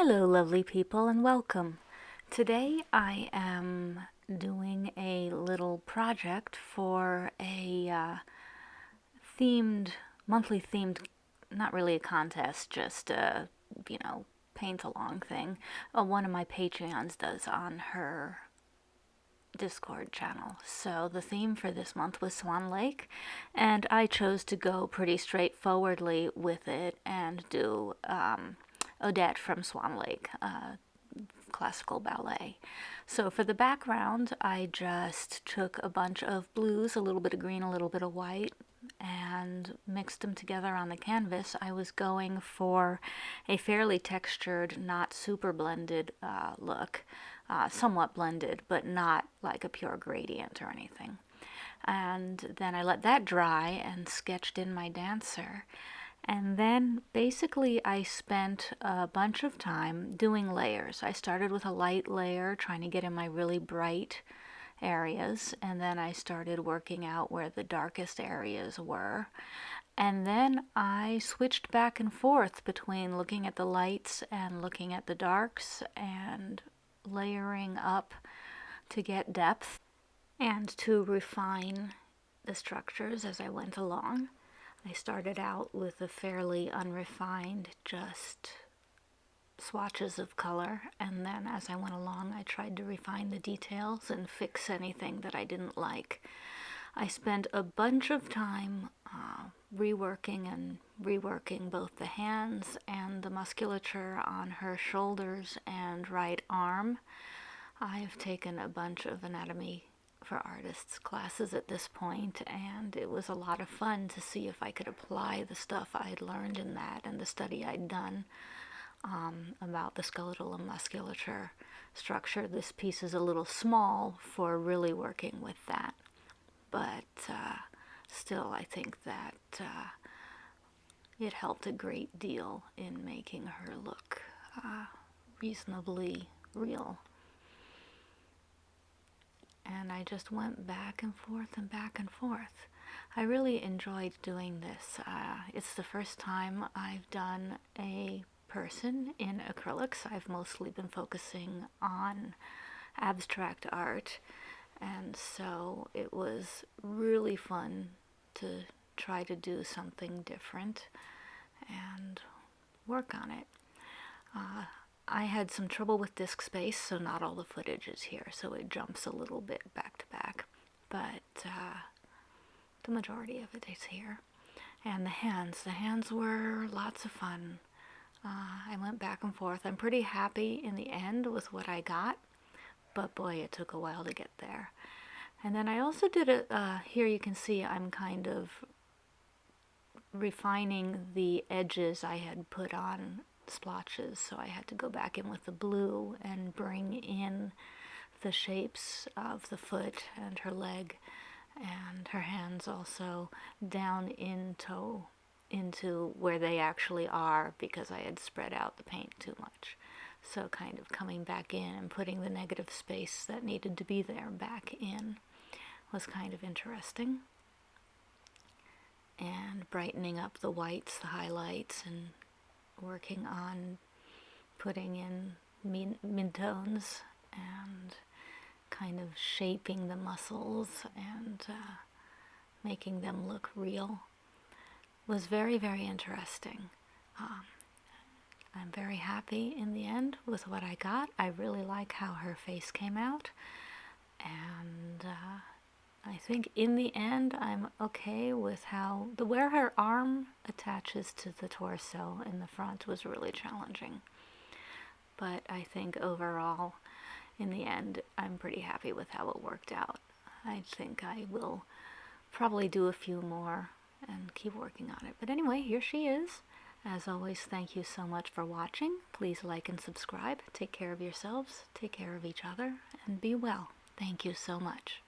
Hello, lovely people, and welcome. Today I am doing a little project for a monthly themed, not really a contest, just a, paint along thing. One of my Patreons does on her Discord channel. So the theme for this month was Swan Lake, and I chose to go pretty straightforwardly with it and do Odette from Swan Lake, classical ballet. So for the background, I just took a bunch of blues, a little bit of green, a little bit of white, and mixed them together on the canvas. I was going for a fairly textured, not super blended look. Somewhat blended, but not like a pure gradient or anything. And then I let that dry and sketched in my dancer. And then basically I spent a bunch of time doing layers. I started with a light layer, trying to get in my really bright areas, and then I started working out where the darkest areas were. And then I switched back and forth between looking at the lights and looking at the darks and layering up to get depth and to refine the structures as I went along. I started out with a fairly unrefined, just swatches of color, and then as I went along I tried to refine the details and fix anything that I didn't like. I spent a bunch of time reworking and reworking both the hands and the musculature on her shoulders and right arm. I've taken a bunch of anatomy for artists classes at this point, and it was a lot of fun to see if I could apply the stuff I'd learned in that and the study I'd done about the skeletal and musculature structure. This piece is a little small for really working with that, but still I think that it helped a great deal in making her look reasonably real. And I just went back and forth and back and forth. I really enjoyed doing this. It's the first time I've done a person in acrylics. I've mostly been focusing on abstract art, and so it was really fun to try to do something different and work on it. I had some trouble with disk space, so not all the footage is here, so it jumps a little bit back to back, but the majority of it is here. And the hands were lots of fun. I went back and forth. I'm pretty happy in the end with what I got, but boy, it took a while to get there. And then I also did here you can see I'm kind of refining the edges I had put on splotches, so I had to go back in with the blue and bring in the shapes of the foot and her leg and her hands also down into where they actually are, because I had spread out the paint too much. So kind of coming back in and putting the negative space that needed to be there back in was kind of interesting. And brightening up the whites, the highlights, and working on putting in midtones and kind of shaping the muscles and making them look real was very, very interesting. I'm very happy in the end with what I got. I really like how her face came out, and I think in the end I'm okay with how where her arm attaches to the torso in the front was really challenging. But I think overall, in the end, I'm pretty happy with how it worked out. I think I will probably do a few more and keep working on it. But anyway, here she is. As always, thank you so much for watching. Please like and subscribe. Take care of yourselves, take care of each other, and be well. Thank you so much.